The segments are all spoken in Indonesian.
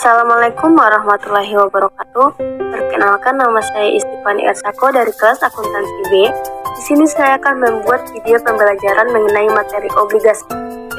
Assalamualaikum warahmatullahi wabarakatuh. Perkenalkan, nama saya Istifani Ersako dari kelas akuntansi B. Di sini saya akan membuat video pembelajaran mengenai materi obligasi.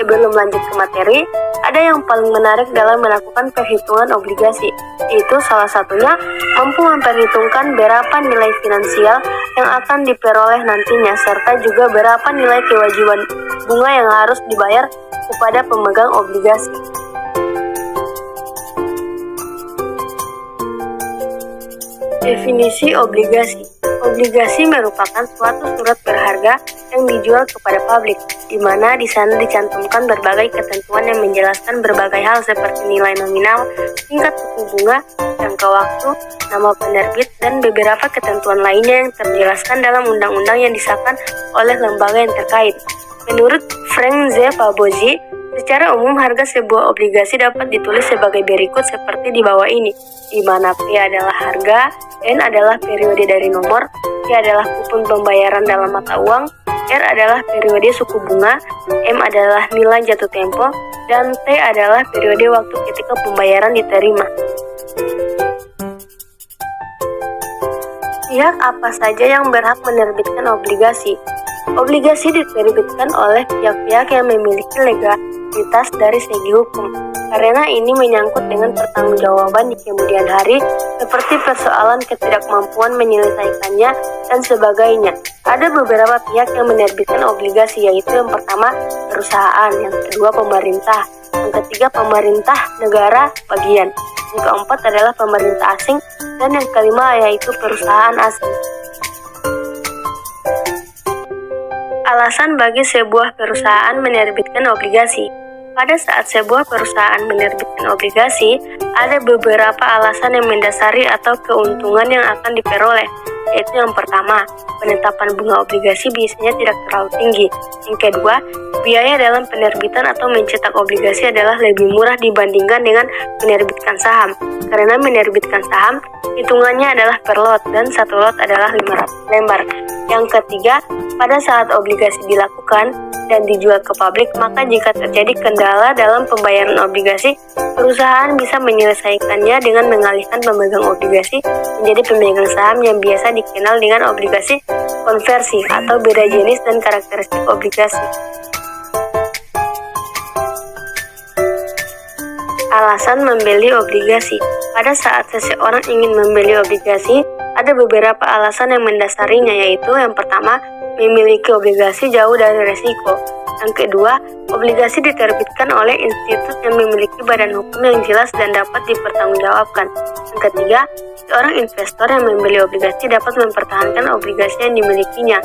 Sebelum lanjut ke materi, ada yang paling menarik dalam melakukan perhitungan obligasi, yaitu salah satunya mampu memperhitungkan berapa nilai finansial yang akan diperoleh nantinya, serta juga berapa nilai kewajiban bunga yang harus dibayar kepada pemegang obligasi. Definisi obligasi. Obligasi merupakan suatu surat berharga yang dijual kepada publik, di mana di sana dicantumkan berbagai ketentuan yang menjelaskan berbagai hal seperti nilai nominal, tingkat suku bunga, jangka waktu, nama penerbit, dan beberapa ketentuan lainnya yang terjelaskan dalam undang-undang yang disahkan oleh lembaga yang terkait. Menurut Frank Z. Fabozzi, secara umum harga sebuah obligasi dapat ditulis sebagai berikut seperti di bawah ini, di mana P adalah harga, N adalah periode dari nomor, T adalah kupon pembayaran dalam mata uang, R adalah periode suku bunga, M adalah nilai jatuh tempo, dan T adalah periode waktu ketika pembayaran diterima. Pihak apa saja yang berhak menerbitkan obligasi? Obligasi diterbitkan oleh pihak-pihak yang memiliki legalitas dari segi hukum, karena ini menyangkut dengan pertanggungjawaban di kemudian hari, seperti persoalan ketidakmampuan menyelesaikannya dan sebagainya. Ada beberapa pihak yang menerbitkan obligasi, yaitu yang pertama perusahaan, yang kedua pemerintah, yang ketiga pemerintah negara bagian, yang keempat adalah pemerintah asing, dan yang kelima yaitu perusahaan asing. Alasan bagi sebuah perusahaan menerbitkan obligasi. Pada saat sebuah perusahaan menerbitkan obligasi, ada beberapa alasan yang mendasari atau keuntungan yang akan diperoleh, yaitu yang pertama, penetapan bunga obligasi biasanya tidak terlalu tinggi. Yang kedua, biaya dalam penerbitan atau mencetak obligasi adalah lebih murah dibandingkan dengan menerbitkan saham, karena menerbitkan saham, hitungannya adalah per lot, dan satu lot adalah 500 lembar. Yang ketiga, pada saat obligasi dilakukan dan dijual ke publik, maka jika terjadi kendala dalam pembayaran obligasi, perusahaan bisa menyelesaikannya dengan mengalihkan pemegang obligasi menjadi pemegang saham yang biasa dikenal dengan obligasi konversi atau beda jenis dan karakteristik obligasi. Alasan membeli obligasi. Pada saat seseorang ingin membeli obligasi, ada beberapa alasan yang mendasarinya, yaitu yang pertama, memiliki obligasi jauh dari resiko. Yang kedua, obligasi diterbitkan oleh institut yang memiliki badan hukum yang jelas dan dapat dipertanggungjawabkan. Yang ketiga, seorang investor yang membeli obligasi dapat mempertahankan obligasi yang dimilikinya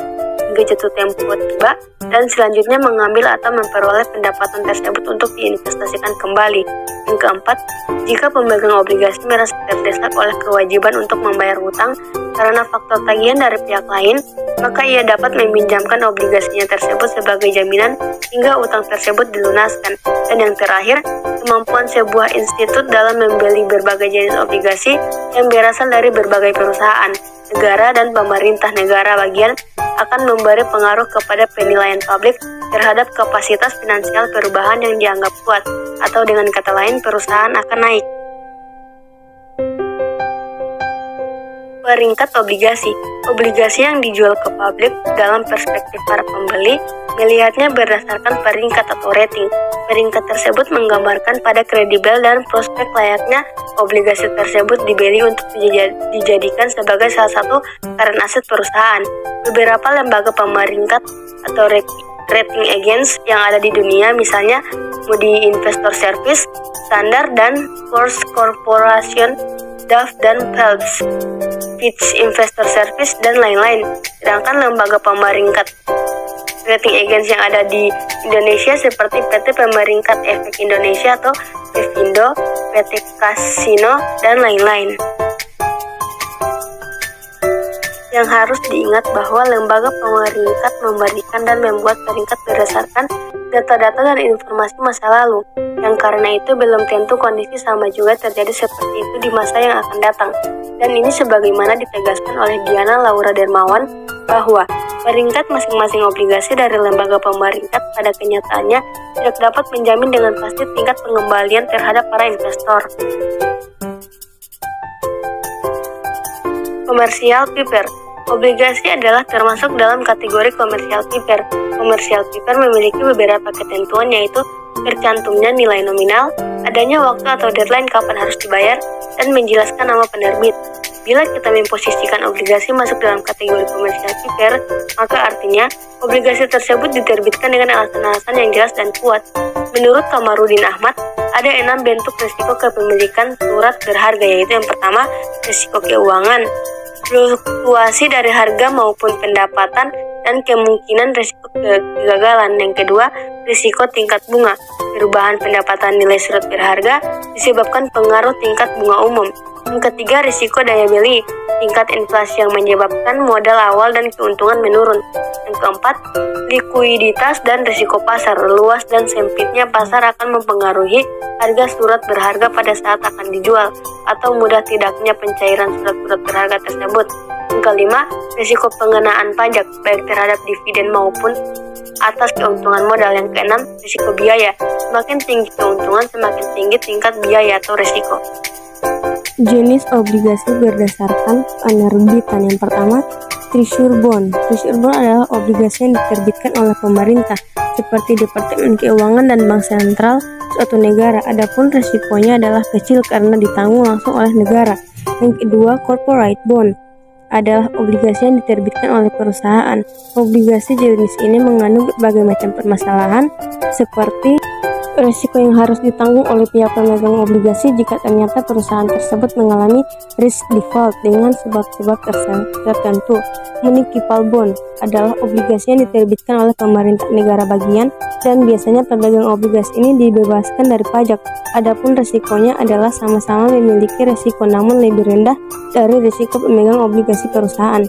hingga jatuh tempo tiba, dan selanjutnya mengambil atau memperoleh pendapatan tersebut untuk diinvestasikan kembali. Yang keempat, jika pemegang obligasi merasa terdesak oleh kewajiban untuk membayar hutang karena faktor tagihan dari pihak lain, maka ia dapat meminjamkan obligasinya tersebut sebagai jaminan hingga utang tersebut dilunaskan. Dan yang terakhir, kemampuan sebuah institut dalam membeli berbagai jenis obligasi yang berasal dari berbagai perusahaan, negara, dan pemerintah negara bagian akan memberi pengaruh kepada penilaian publik terhadap kapasitas finansial perubahan yang dianggap kuat, atau dengan kata lain perusahaan akan naik. Peringkat obligasi. Obligasi yang dijual ke publik dalam perspektif para pembeli melihatnya berdasarkan peringkat atau rating. Peringkat tersebut menggambarkan pada kredibel dan prospek layaknya obligasi tersebut dibeli untuk dijadikan sebagai salah satu current aset perusahaan. Beberapa lembaga pemeringkat atau rating agents yang ada di dunia, misalnya Moody Investor Service, Standard & Poor's Corporation, Duff & Phelps, Fitch Investor Service, dan lain-lain. Sedangkan lembaga pemeringkat rating agency yang ada di Indonesia seperti PT Pemeringkat Efek Indonesia atau Pevindo, PT Kasino, dan lain-lain. Yang harus diingat bahwa lembaga pemeringkat memberikan dan membuat peringkat berdasarkan data-data dan informasi masa lalu, yang karena itu belum tentu kondisi sama juga terjadi seperti itu di masa yang akan datang. Dan ini sebagaimana ditegaskan oleh Diana Laura Dermawan bahwa peringkat masing-masing obligasi dari lembaga pemeringkat pada kenyataannya tidak dapat menjamin dengan pasti tingkat pengembalian terhadap para investor. Komersial paper. Obligasi adalah termasuk dalam kategori komersial paper. Komersial paper memiliki beberapa ketentuan, yaitu tercantumnya nilai nominal, adanya waktu atau deadline kapan harus dibayar, dan menjelaskan nama penerbit. Bila kita memposisikan obligasi masuk dalam kategori komersial paper, maka artinya obligasi tersebut diterbitkan dengan alasan-alasan yang jelas dan kuat. Menurut Kamarudin Ahmad, ada 6 bentuk risiko kepemilikan surat berharga, yaitu yang pertama, risiko keuangan, fluktuasi dari harga maupun pendapatan, dan kemungkinan risiko kegagalan. Yang kedua, risiko tingkat bunga. Perubahan pendapatan nilai surat berharga disebabkan pengaruh tingkat bunga umum. Yang ketiga, risiko daya beli. Tingkat inflasi yang menyebabkan modal awal dan keuntungan menurun. Yang keempat, likuiditas dan risiko pasar. Luas dan sempitnya pasar akan mempengaruhi harga surat berharga pada saat akan dijual, atau mudah tidaknya pencairan surat-surat berharga tersebut. Yang kelima, risiko pengenaan pajak, baik terhadap dividen maupun atas keuntungan modal. Yang keenam, risiko biaya. Semakin tinggi keuntungan, semakin tinggi tingkat biaya atau risiko. Jenis obligasi berdasarkan penerbitan. Yang pertama, Treasury Bond. Treasury Bond adalah obligasi yang diterbitkan oleh pemerintah, seperti Departemen Keuangan dan Bank Sentral suatu negara. Adapun risikonya adalah kecil karena ditanggung langsung oleh negara. Yang kedua, Corporate Bond adalah obligasi yang diterbitkan oleh perusahaan. Obligasi jenis ini mengandung berbagai macam permasalahan, seperti risiko yang harus ditanggung oleh pihak pemegang obligasi jika ternyata perusahaan tersebut mengalami risk default dengan sebab-sebab tertentu. Municipal Bond adalah obligasi yang diterbitkan oleh pemerintah negara bagian, dan biasanya pemegang obligasi ini dibebaskan dari pajak. Adapun risikonya adalah sama-sama memiliki risiko namun lebih rendah dari risiko pemegang obligasi perusahaan.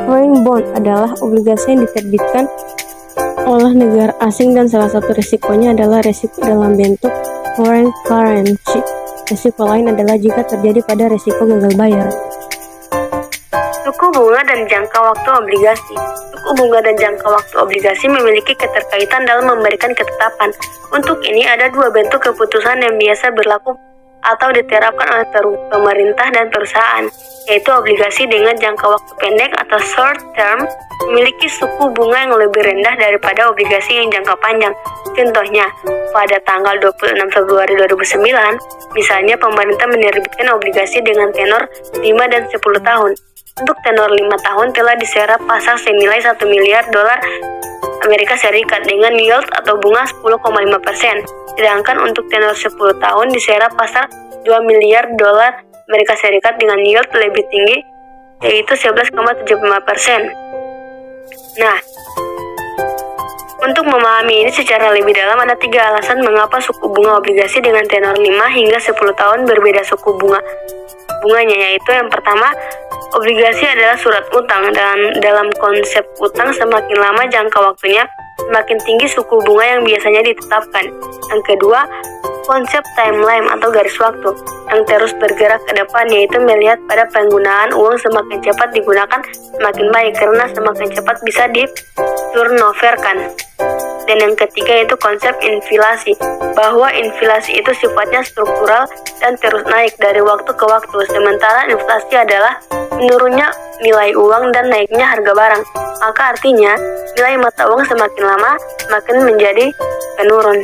Foreign Bond adalah obligasi yang diterbitkan oleh negara asing, dan salah satu risikonya adalah risiko dalam bentuk foreign currency. Risiko lain adalah jika terjadi pada risiko gagal bayar. Suku bunga dan jangka waktu obligasi. Suku bunga dan jangka waktu obligasi memiliki keterkaitan dalam memberikan ketetapan. Untuk ini ada 2 bentuk keputusan yang biasa berlaku atau diterapkan oleh pemerintah dan perusahaan, yaitu obligasi dengan jangka waktu pendek atau short term memiliki suku bunga yang lebih rendah daripada obligasi yang jangka panjang. Contohnya, pada tanggal 26 Februari 2009, misalnya pemerintah menerbitkan obligasi dengan tenor 5 dan 10 tahun. Untuk tenor 5 tahun telah diserap pasar senilai $1 miliar Amerika Serikat dengan yield atau bunga 10,5%. Sedangkan untuk tenor 10 tahun diserap pasar $2 miliar Amerika Serikat dengan yield lebih tinggi, yaitu 11,75%. Nah, untuk memahami ini secara lebih dalam, ada 3 alasan mengapa suku bunga obligasi dengan tenor 5 hingga 10 tahun berbeda suku bunganya, yaitu yang pertama, obligasi adalah surat utang, dan dalam konsep utang semakin lama jangka waktunya, semakin tinggi suku bunga yang biasanya ditetapkan. Yang kedua, konsep timeline atau garis waktu yang terus bergerak ke depan, yaitu melihat pada penggunaan uang semakin cepat digunakan semakin baik karena semakin cepat bisa di-turnoverkan. Dan yang ketiga itu konsep inflasi, bahwa inflasi itu sifatnya struktural dan terus naik dari waktu ke waktu, sementara inflasi adalah menurunnya nilai uang dan naiknya harga barang. Maka artinya nilai mata uang semakin lama semakin menjadi menurun.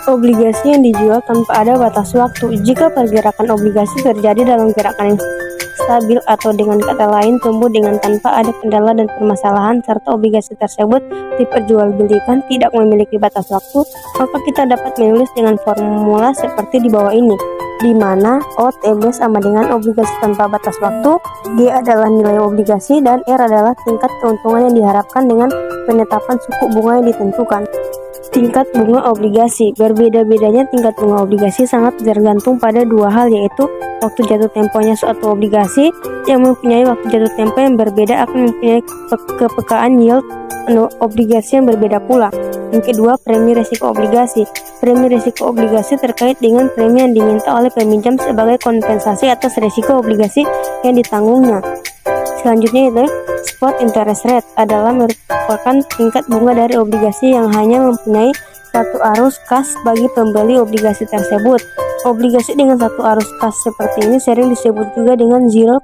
Obligasi yang dijual tanpa ada batas waktu. Jika pergerakan obligasi terjadi dalam gerakan yang stabil, atau dengan kata lain tumbuh dengan tanpa ada kendala dan permasalahan, serta obligasi tersebut diperjualbelikan tidak memiliki batas waktu, maka kita dapat menulis dengan formula seperti di bawah ini. di mana OTB sama dengan obligasi tanpa batas waktu, G adalah nilai obligasi, dan R adalah tingkat keuntungan yang diharapkan dengan penetapan suku bunga yang ditentukan. Tingkat bunga obligasi. Berbeda-bedanya tingkat bunga obligasi sangat tergantung pada dua hal, yaitu waktu jatuh temponya suatu obligasi. Yang mempunyai waktu jatuh tempo yang berbeda akan mempunyai kepekaan yield obligasi yang berbeda pula. Yang kedua, premi risiko obligasi. Premi risiko obligasi terkait dengan premi yang diminta oleh peminjam sebagai kompensasi atas risiko obligasi yang ditanggungnya. Selanjutnya itu spot interest rate adalah merupakan tingkat bunga dari obligasi yang hanya mempunyai satu arus kas bagi pembeli obligasi tersebut. Obligasi dengan satu arus kas seperti ini sering disebut juga dengan zero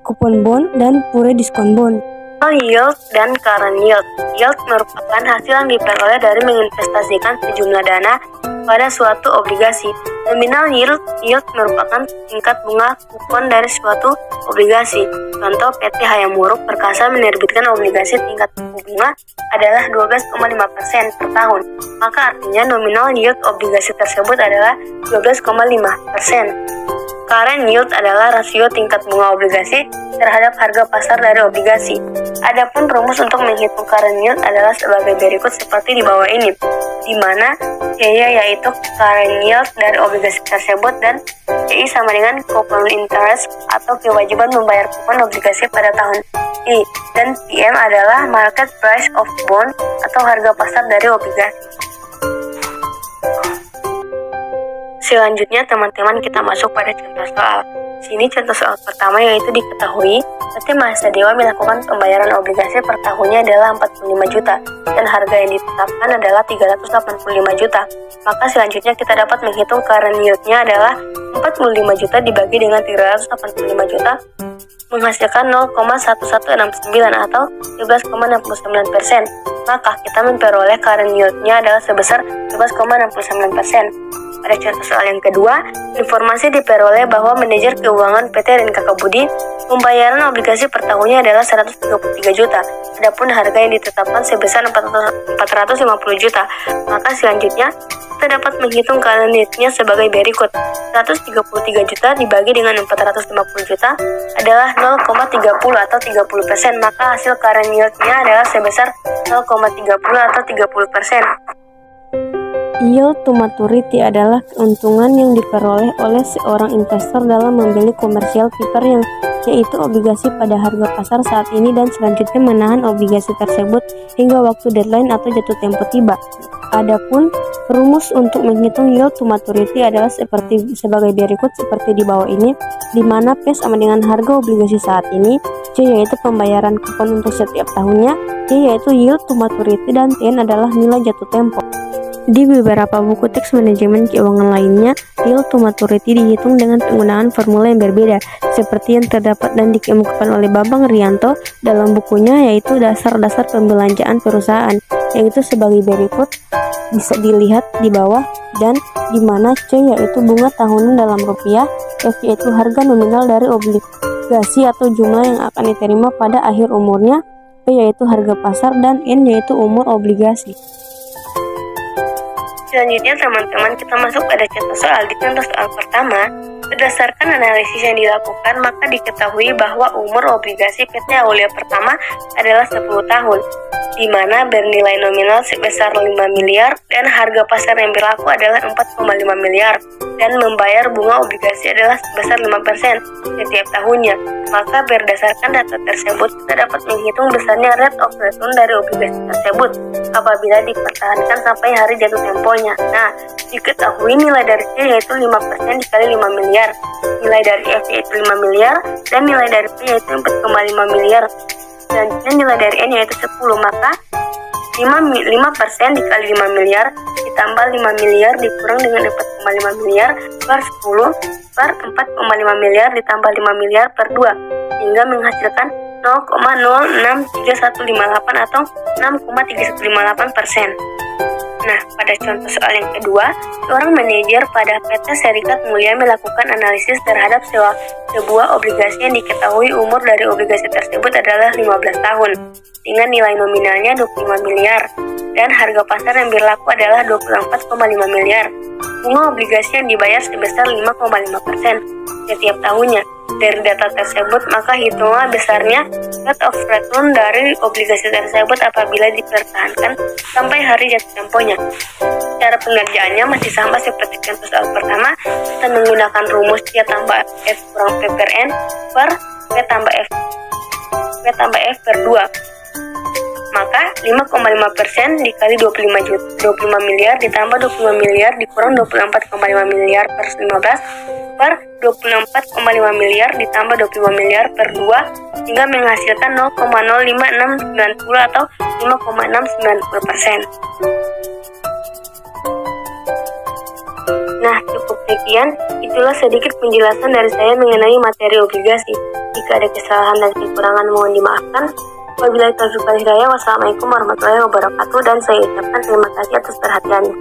coupon bond dan pure discount bond. Yield dan current yield. Yield merupakan hasil yang diperoleh dari menginvestasikan sejumlah dana pada suatu obligasi. Nominal yield merupakan tingkat bunga kupon dari suatu obligasi. Contoh, PT Hayam Wuruk Perkasa menerbitkan obligasi tingkat suku bunga adalah 12,5% per tahun. Maka artinya nominal yield obligasi tersebut adalah 12,5%. Current yield adalah rasio tingkat bunga obligasi terhadap harga pasar dari obligasi. Adapun rumus untuk menghitung current yield adalah sebagai berikut seperti di bawah ini, di mana CY yaitu current yield dari obligasi tersebut dan CI sama dengan coupon interest atau kewajiban membayar kupon obligasi pada tahun I, dan PM adalah market price of bond atau harga pasar dari obligasi. Selanjutnya teman-teman kita masuk pada contoh soal. Sini contoh soal pertama yaitu diketahui PT Mahasa melakukan pembayaran obligasi per tahunnya adalah 45 juta dan harga yang ditetapkan adalah 385 juta. Maka selanjutnya kita dapat menghitung current yield-nya adalah 45 juta dibagi dengan 385 juta menghasilkan 0,1169 atau 13,69%. Maka kita memperoleh current yield-nya adalah sebesar 11,69%. Pada contoh soal yang kedua, informasi diperoleh bahwa manajer keuangan PT Rinka Budi pembayaran obligasi per tahunnya adalah 133 juta. Adapun harga yang ditetapkan sebesar 450 juta. Maka selanjutnya kita dapat menghitung current yield-nya sebagai berikut. 133 juta dibagi dengan 450 juta adalah 0,30 atau 30%. Maka hasil current yield-nya adalah sebesar 0,30 atau 30%. Yield to maturity adalah keuntungan yang diperoleh oleh seorang investor dalam membeli commercial paper yang yaitu obligasi pada harga pasar saat ini dan selanjutnya menahan obligasi tersebut hingga waktu deadline atau jatuh tempo tiba. Adapun rumus untuk menghitung yield to maturity adalah sebagai berikut seperti di bawah ini, di mana P sama dengan harga obligasi saat ini, C yaitu pembayaran kupon untuk setiap tahunnya, D yaitu yield to maturity, dan TN adalah nilai jatuh tempo. Di beberapa buku teks manajemen keuangan lainnya, yield to maturity dihitung dengan penggunaan formula yang berbeda, seperti yang terdapat dan dikemukakan oleh Bambang Rianto dalam bukunya yaitu Dasar-dasar Pembelanjaan Perusahaan, yaitu sebagai berikut, bisa dilihat di bawah, dan di mana C yaitu bunga tahunan dalam rupiah, F yaitu harga nominal dari obligasi atau jumlah yang akan diterima pada akhir umurnya, P yaitu harga pasar, dan N yaitu umur obligasi. Selanjutnya teman-teman kita masuk pada contoh soal. Di contoh soal pertama, berdasarkan analisis yang dilakukan maka diketahui bahwa umur obligasi PT Aulia Pertama adalah 10 tahun, di mana bernilai nominal sebesar 5 miliar dan harga pasar yang berlaku adalah 4,5 miliar dan membayar bunga obligasi adalah sebesar 5% setiap tahunnya. Maka berdasarkan data tersebut kita dapat menghitung besarnya rate of return dari obligasi tersebut apabila dipertahankan sampai hari jatuh temponya. Nah, diketahui nilai dari C yaitu 5% dikali 5 miliar, nilai dari F yaitu 5 miliar, dan nilai dari P yaitu 4,5 miliar. Selanjutnya nilai dari N yaitu 10, maka 5% dikali 5 miliar ditambah 5 miliar dikurang dengan 4,5 miliar per 10 per 4,5 miliar ditambah 5 miliar per 2 hingga menghasilkan 0,06358 atau 6,3158%. Nah, pada contoh soal yang kedua, seorang manajer pada PT Serikat Mulia melakukan analisis terhadap sebuah obligasi yang diketahui umur dari obligasi tersebut adalah 15 tahun dengan nilai nominalnya 25 miliar dan harga pasar yang berlaku adalah 24,5 miliar. bunga obligasi yang dibayar sebesar 5,5% setiap tahunnya. Dari data tersebut, maka hitunglah besarnya rate of return dari obligasi tersebut apabila dipertahankan sampai hari jatuh temponya. Cara pengerjaannya masih sama seperti contoh soal pertama. Kita menggunakan rumus Y tambah F kurang P per N per P tambah F per 2. Maka 5,5% dikali 25 miliar ditambah 25 miliar dikurang 24,5 miliar per 15 per 24,5 miliar ditambah 25 miliar per 2 hingga menghasilkan 0,05690 atau 5,690%. Nah, cukup sekian. Itulah sedikit penjelasan dari saya mengenai materi obligasi. Jika ada kesalahan dan kekurangan mohon dimaafkan. Wabillahi taufiq wal hidayah. Wassalamualaikum warahmatullahi wabarakatuh. Dan saya ucapkan terima kasih atas perhatiannya.